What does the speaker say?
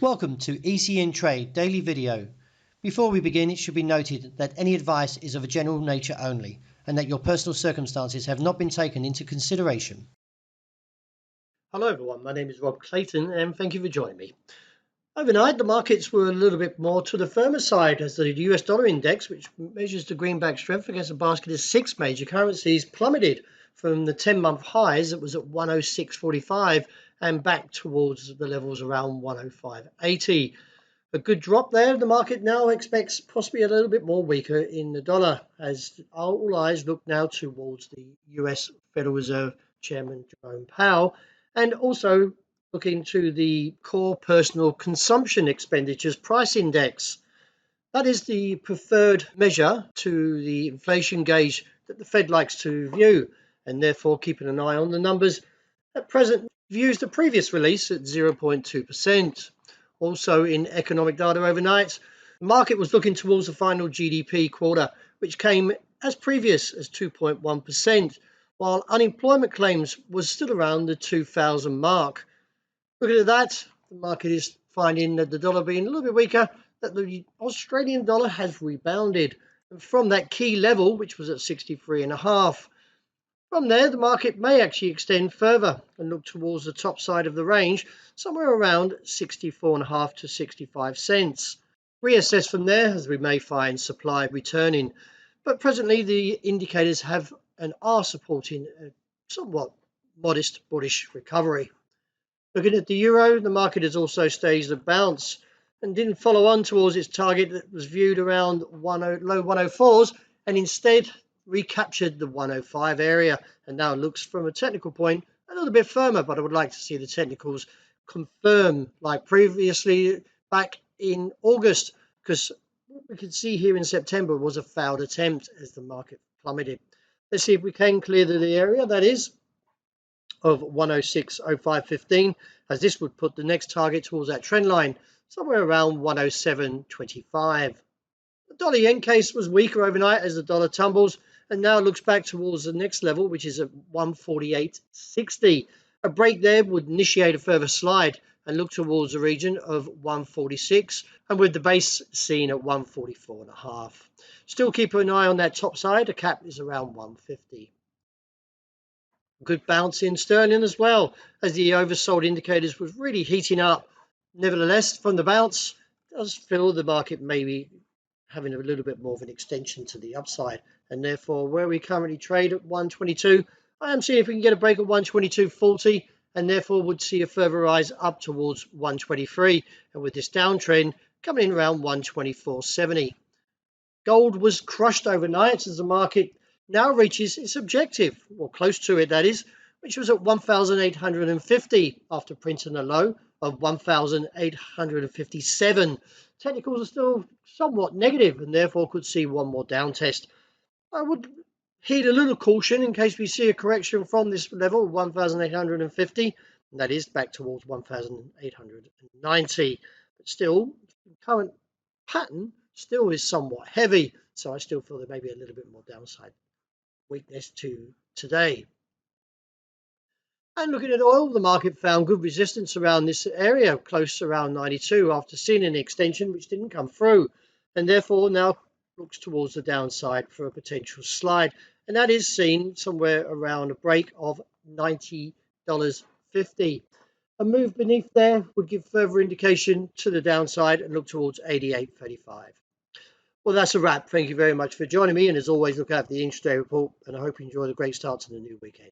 Welcome to ECN Trade Daily Video. Before we begin, it should be noted that any advice is of a general nature only and that your personal circumstances have not been taken into consideration. Hello everyone, my name is Rob Clayton and thank you for joining me. Overnight, the markets were a little bit more to the firmer side as the US dollar index, which measures the greenback strength against a basket of 6 major currencies, plummeted from the 10-month highs that was at 106.45 and back towards the levels around 105.80. A good drop there. The market now expects possibly a little bit more weaker in the dollar as all eyes look now towards the US Federal Reserve Chairman Jerome Powell and also looking to the core personal consumption expenditures price index. That is the preferred measure to the inflation gauge that the Fed likes to view, and therefore keeping an eye on the numbers. At present, views the previous release at 0.2%. Also in economic data overnight, the market was looking towards the final GDP quarter, which came as previous as 2.1%, while unemployment claims was still around the 2,000 mark. Looking at that, the market is finding that the dollar being a little bit weaker, that the Australian dollar has rebounded from that key level, which was at 63.5. From there, the market may actually extend further and look towards the top side of the range, somewhere around 64.5 to 65 cents. Reassess from there as we may find supply returning. But presently, the indicators have and are supporting a somewhat modest bullish recovery. Looking at the euro, the market has also staged a bounce and didn't follow on towards its target that was viewed around low 104s and instead recaptured the 105 area and now looks from a technical point a little bit firmer, but I would like to see the technicals confirm like previously back in August, because what we could see here in September was a failed attempt as the market plummeted. Let's see if we can clear the area that is of 106.0515, as this would put the next target towards that trend line somewhere around 107.25. The dollar yen case was weaker overnight as the dollar tumbles and now looks back towards the next level, which is at 148.60. A break there would initiate a further slide and look towards the region of 146, and with the base seen at 144.5. Still keep an eye on that top side. The cap is around 150. Good bounce in sterling as well, as the oversold indicators was really heating up. Nevertheless, from the bounce, it does feel the market may be having a little bit more of an extension to the upside, and therefore where we currently trade at 122, I am seeing if we can get a break at 122.40 and therefore would see a further rise up towards 123, and with this downtrend coming in around 124.70. Gold was crushed overnight as the market now reaches its objective, or close to it that is, which was at 1,850 after printing a low of 1,857. Technicals are still somewhat negative and therefore could see one more down test. I would heed a little caution in case we see a correction from this level, 1,850, and that is back towards 1,890. But still, the current pattern still is somewhat heavy, so I still feel there may be a little bit more downside weakness to today. And looking at oil, the market found good resistance around this area, close around 92, after seeing an extension which didn't come through, and therefore now looks towards the downside for a potential slide, and that is seen somewhere around a break of $90.50. A move beneath there would give further indication to the downside and look towards 88.35. Well, that's a wrap. Thank you very much for joining me, and as always, look out for the intraday report, and I hope you enjoy the great start to the new weekend.